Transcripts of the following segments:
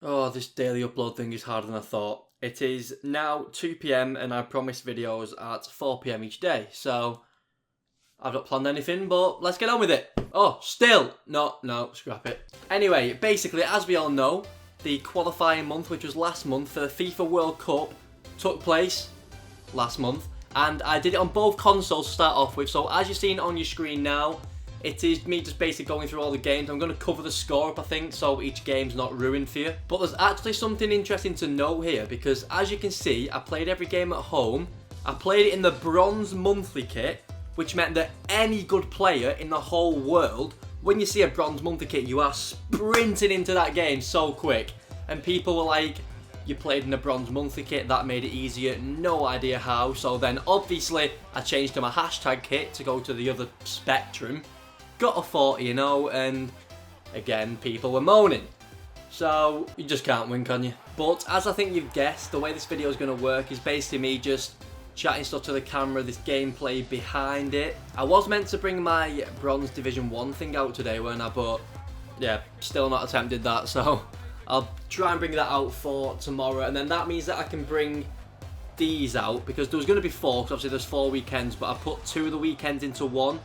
Oh, this daily upload thing is harder than I thought. It is now 2 p.m. and I promise videos at 4 p.m. each day, so I've not planned anything, but let's get on with it. Oh, still! No, scrap it. Anyway, basically, as we all know, the qualifying month, which was last month for the FIFA World Cup, took place last month, and I did it on both consoles to start off with, so as you're seeing on your screen now, it is me just basically going through all the games. I'm going to cover the score up, I think, so each game's not ruined for you. But there's actually something interesting to know here, because as you can see, I played every game at home. I played it in the bronze monthly kit, which meant that any good player in the whole world, when you see a bronze monthly kit, you are sprinting into that game so quick. And people were like, you played in a bronze monthly kit, that made it easier, no idea how. So then obviously I changed to my hashtag kit to go to the other spectrum. Got a 40, and again, people were moaning. So, you just can't win, can you? But, as I think you've guessed, the way this video is going to work is basically me just chatting stuff to the camera, this gameplay behind it. I was meant to bring my Bronze Division 1 thing out today, weren't I? But, yeah, still not attempted that, so I'll try and bring that out for tomorrow. And then that means that I can bring these out, because there was going to be 4, because obviously there's 4 weekends, but I put 2 of the weekends into one.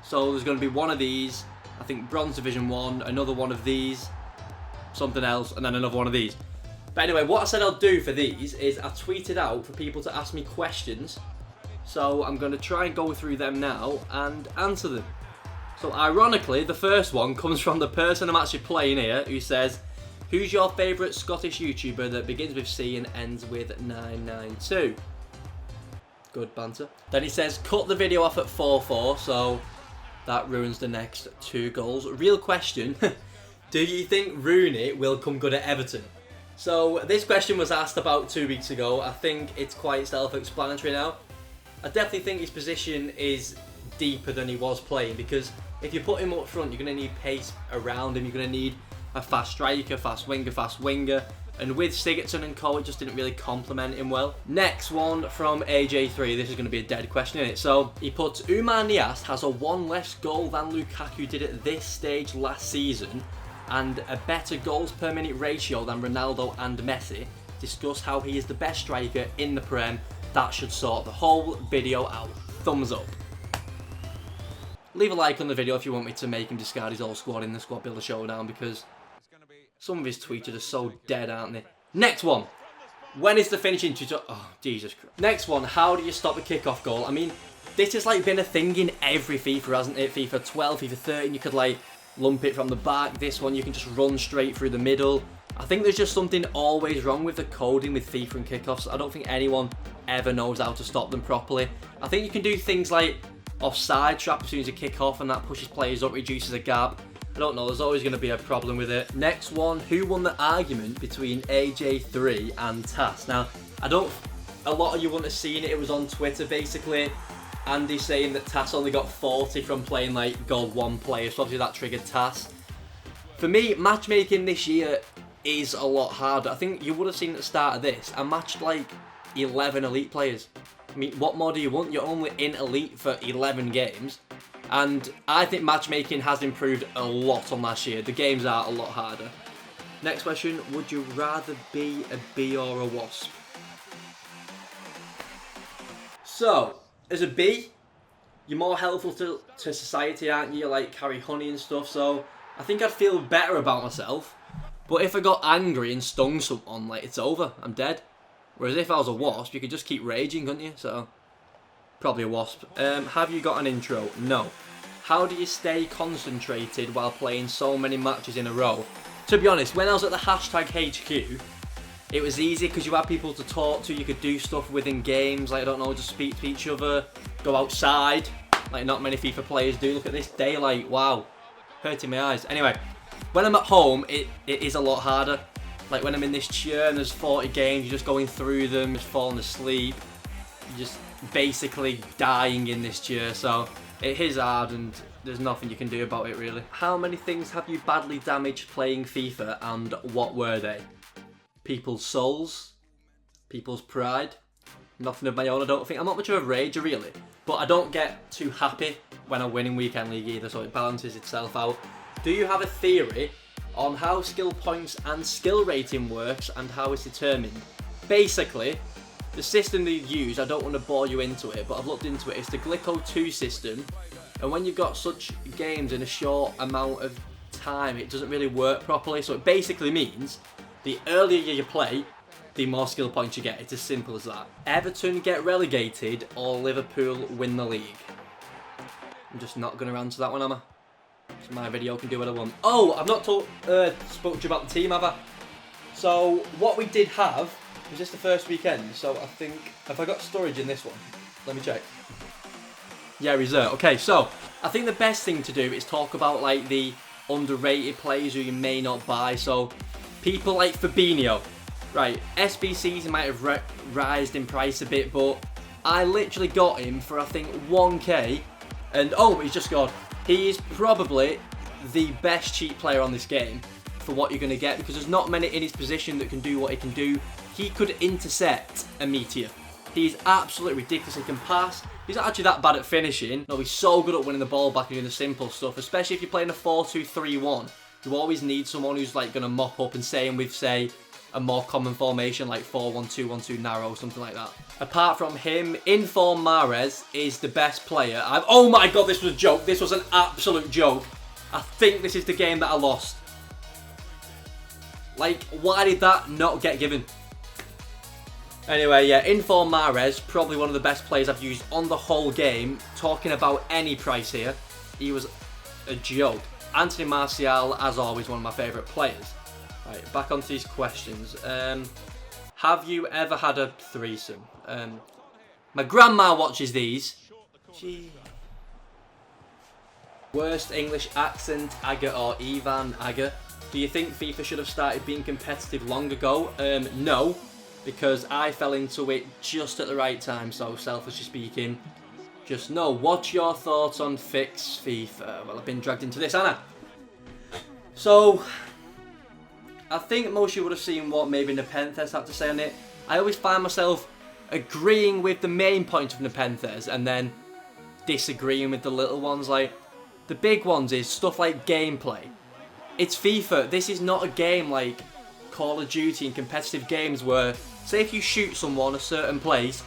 So there's going to be one of these, I think Bronze Division 1, another one of these, something else, and then another one of these. But anyway, what I said I'll do for these is I tweeted out for people to ask me questions. So I'm going to try and go through them now and answer them. So ironically, the first one comes from the person I'm actually playing here, who says, who's your favourite Scottish YouTuber that begins with C and ends with 992? Good banter. Then he says, cut the video off at 4-4, so that ruins the next 2 goals. Real question, do you think Rooney will come good at Everton? So this question was asked about 2 weeks ago. I think it's quite self-explanatory now. I definitely think his position is deeper than he was playing, because if you put him up front, you're going to need pace around him. You're going to need a fast striker, fast winger. And with Sigurdsson and co, it just didn't really complement him well. Next one from AJ3. This is going to be a dead question, isn't it? So he puts, Oumar Niasse has a 1 less goal than Lukaku did at this stage last season, and a better goals per minute ratio than Ronaldo and Messi. Discuss how he is the best striker in the Prem. That should sort the whole video out. Thumbs up. Leave a like on the video if you want me to make him discard his old squad in the Squad Builder Showdown, because some of his tweets are just so dead, aren't they? Next one. When is the finishing tutorial? Oh, Jesus Christ. Next one. How do you stop a kickoff goal? I mean, this has like been a thing in every FIFA, hasn't it? FIFA 12, FIFA 13, you could like lump it from the back. This one, you can just run straight through the middle. I think there's just something always wrong with the coding with FIFA and kickoffs. I don't think anyone ever knows how to stop them properly. I think you can do things like offside trap as soon as you kick off, and that pushes players up, reduces a gap. I don't know, there's always going to be a problem with it. Next one, who won the argument between AJ3 and Tass? Now, a lot of you wouldn't have seen it, it was on Twitter basically. Andy saying that Tass only got 40 from playing like Gold 1 players, so obviously that triggered Tass. For me, matchmaking this year is a lot harder. I think you would have seen at the start of this, I matched like 11 elite players. I mean, what more do you want? You're only in elite for 11 games. And I think matchmaking has improved a lot on last year. The games are a lot harder. Next question, would you rather be a bee or a wasp? So, as a bee, you're more helpful to society, aren't you? You like carry honey and stuff, so I think I'd feel better about myself. But if I got angry and stung someone, like, it's over, I'm dead. Whereas if I was a wasp, you could just keep raging, couldn't you? So, probably a wasp. Have you got an intro? No. How do you stay concentrated while playing so many matches in a row? To be honest, when I was at the hashtag HQ, it was easy because you had people to talk to, you could do stuff within games, like, I don't know, just speak to each other, go outside, like not many FIFA players do. Look at this daylight, wow, hurting my eyes. Anyway, when I'm at home, it is a lot harder. Like when I'm in this chair and there's 40 games, you're just going through them, just falling asleep, you're just basically dying in this chair, so it is hard and there's nothing you can do about it really. How many things have you badly damaged playing FIFA, and what were they? People's souls, people's pride, nothing of my own I don't think. I'm not much of a rager really, but I don't get too happy when I win in Weekend League either, so it balances itself out. Do you have a theory on how skill points and skill rating works and how it's determined. Basically, the system they use, I don't want to bore you into it, but I've looked into it, it's the Glico 2 system, and when you've got such games in a short amount of time, it doesn't really work properly, so it basically means the earlier you play, the more skill points you get. It's as simple as that. Everton get relegated or Liverpool win the league? I'm just not going to answer that one, am I? So my video can do what I want. Oh, I've not spoken to you about the team, have I? So, what we did have, was this the first weekend? So, I think, have I got storage in this one? Let me check. Yeah, reserve. Okay, so, I think the best thing to do is talk about, like, the underrated players who you may not buy. So, people like Fabinho. Right, SBCs might have rised in price a bit, but I literally got him for, I think, 1k. And, oh, he's just gone. He is probably the best cheap player on this game for what you're going to get, because there's not many in his position that can do what he can do. He could intercept a Meteor. He's absolutely ridiculous. He can pass. He's not actually that bad at finishing. No, he's so good at winning the ball back and doing the simple stuff, especially if you're playing a 4-2-3-1. You always need someone who's like going to mop up, and saying with, say, a more common formation like 4-1-2-1-2 narrow, something like that. Apart from him, Inform Mahrez is the best player. Oh my god, this was a joke. This was an absolute joke. I think this is the game that I lost. Like, why did that not get given? Anyway, yeah, Inform Mahrez, probably one of the best players I've used on the whole game. Talking about any price here, he was a joke. Anthony Martial, as always, one of my favourite players. Right, back onto these questions. Have you ever had a threesome? My grandma watches these. Gee. Worst English accent, Aga or Ivan? Aga. Do you think FIFA should have started being competitive long ago? No, because I fell into it just at the right time, so selfishly speaking, just no. What's your thoughts on Fix FIFA? Well, I've been dragged into this, haven't I? So, I think most of you would have seen what maybe Nepenthes had to say on it. I always find myself agreeing with the main point of Nepenthes and then disagreeing with the little ones. Like, the big ones is stuff like gameplay. It's FIFA. This is not a game like Call of Duty and competitive games where, say if you shoot someone a certain place,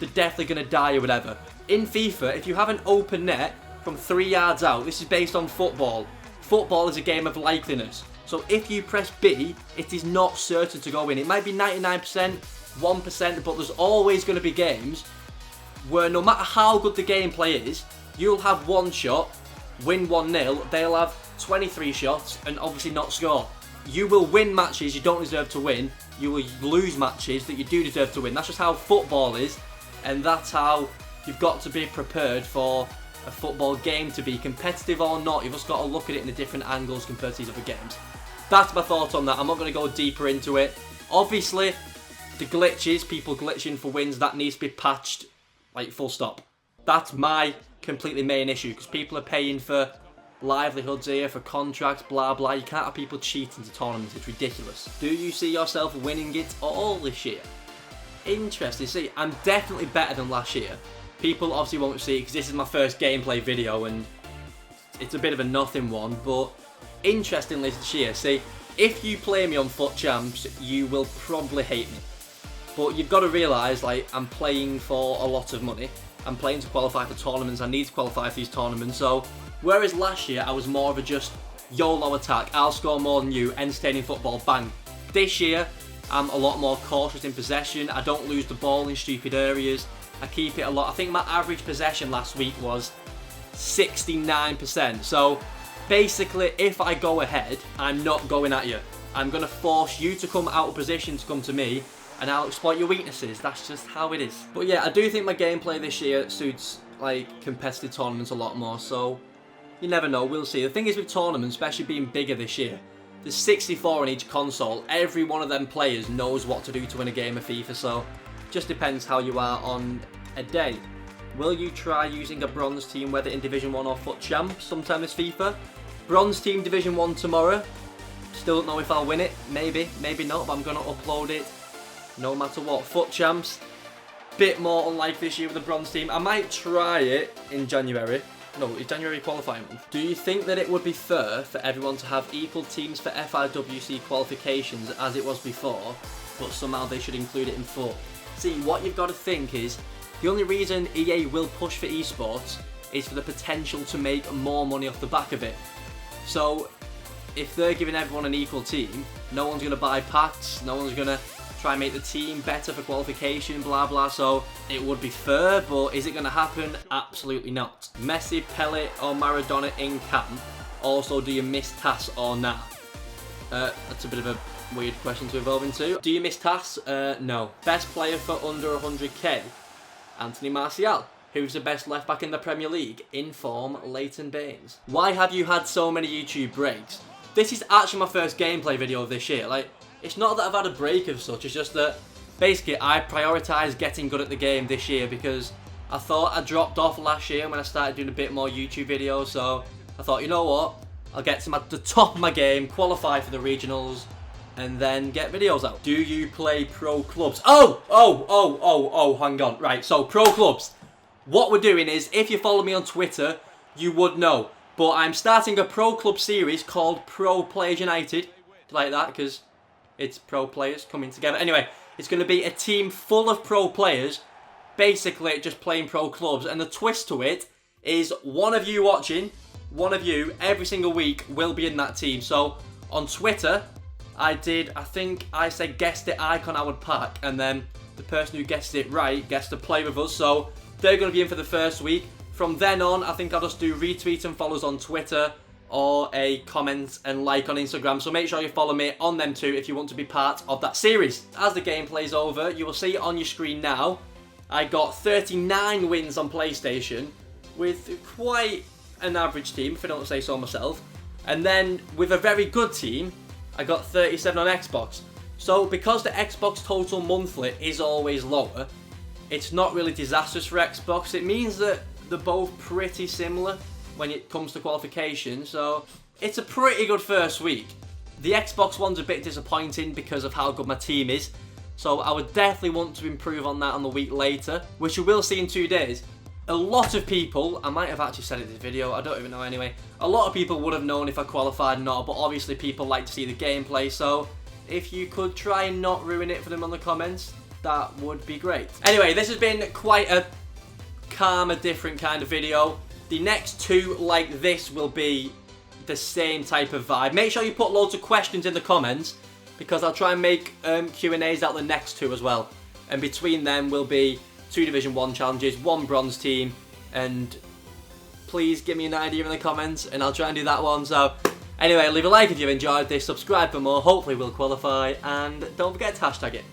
they're definitely going to die or whatever. In FIFA, if you have an open net from 3 yards out, this is based on football. Football is a game of likeliness. So if you press B, it is not certain to go in. It might be 99%, 1%, but there's always going to be games where no matter how good the gameplay is, you'll have one shot, win 1-0, they'll have 23 shots and obviously not score. You will win matches you don't deserve to win, you will lose matches that you do deserve to win. That's just how football is, and that's how you've got to be prepared for a football game to be competitive or not. You've just got to look at it in the different angles compared to these other games. That's my thoughts on that. I'm not going to go deeper into it. Obviously, the glitches, people glitching for wins, that needs to be patched, like, full stop. That's my completely main issue, because people are paying for livelihoods here, for contracts, blah blah. You can't have people cheating to tournaments. It's ridiculous. Do you see yourself winning it all this year? Interesting. See, I'm definitely better than last year. People obviously won't see it because this is my first gameplay video and it's a bit of a nothing one, but interestingly this year, see, if you play me on FUT Champs, you will probably hate me. But you've got to realise, like, I'm playing for a lot of money. I'm playing to qualify for tournaments. I need to qualify for these tournaments. So, whereas last year I was more of a just YOLO attack, I'll score more than you, entertaining football, bang. This year, I'm a lot more cautious in possession. I don't lose the ball in stupid areas. I keep it a lot. I think my average possession last week was 69%. So, basically, if I go ahead, I'm not going at you. I'm going to force you to come out of position to come to me, and I'll exploit your weaknesses. That's just how it is. But yeah, I do think my gameplay this year suits, like, competitive tournaments a lot more, so you never know, we'll see. The thing is with tournaments, especially being bigger this year, there's 64 on each console. Every one of them players knows what to do to win a game of FIFA, so just depends how you are on a day. Will you try using a bronze team, whether in Division 1 or FUT Champs, sometime this FIFA? Bronze team Division 1 tomorrow. Still don't know if I'll win it. Maybe, maybe not, but I'm going to upload it no matter what. FUT Champs, bit more unlike this year with the bronze team. I might try it in January, No, it's January qualifying month. Do you think that it would be fair for everyone to have equal teams for FIWC qualifications as it was before, but somehow they should include it in FUT? See, what you've got to think is, the only reason EA will push for esports is for the potential to make more money off the back of it. So, if they're giving everyone an equal team, no one's going to buy packs, no one's going to try and make the team better for qualification, blah blah, so it would be fair, but is it going to happen? Absolutely not. Messi, Pele or Maradona in camp? Also, do you miss TAS or nah? That's a bit of a weird question to evolve into. Do you miss TAS? No. Best player for under 100k? Anthony Martial. Who's the best left back in the Premier League? In form, Leighton Baines. Why have you had so many YouTube breaks? This is actually my first gameplay video of this year. Like, it's not that I've had a break of such, it's just that basically I prioritised getting good at the game this year because I thought I dropped off last year when I started doing a bit more YouTube videos, so I thought, you know what, I'll get to the top of my game, qualify for the regionals, and then get videos out. Do you play pro clubs? Oh, hang on. Right, so pro clubs. What we're doing is, if you follow me on Twitter, you would know, but I'm starting a pro club series called Pro Players United, like that, because it's pro players coming together. Anyway, it's going to be a team full of pro players, basically just playing pro clubs. And the twist to it is one of you watching, one of you every single week will be in that team. So on Twitter, I think I said guess the icon I would pack, and then the person who guessed it right gets to play with us. So they're going to be in for the first week. From then on, I think I'll just do retweets and follows on Twitter, or a comment and like on Instagram, so make sure you follow me on them too if you want to be part of that series. As the gameplay's over, you will see on your screen now, I got 39 wins on PlayStation, with quite an average team, if I don't say so myself, and then with a very good team, I got 37 on Xbox. So because the Xbox total monthly is always lower, it's not really disastrous for Xbox. It means that they're both pretty similar when it comes to qualification, so it's a pretty good first week. The Xbox one's a bit disappointing because of how good my team is, so I would definitely want to improve on that on the week later, which you will see in 2 days. A lot of people, I might have actually said it in this video, I don't even know anyway, a lot of people would have known if I qualified or not, but obviously people like to see the gameplay, so if you could try and not ruin it for them on the comments, that would be great. Anyway, this has been quite a calmer, different kind of video. The next two like this will be the same type of vibe. Make sure you put loads of questions in the comments, because I'll try and make Q&As out the next two as well. And between them will be 2 Division 1 challenges, 1 bronze team, and please give me an idea in the comments and I'll try and do that one. So anyway, leave a like if you've enjoyed this, subscribe for more, hopefully we'll qualify, and don't forget to hashtag it.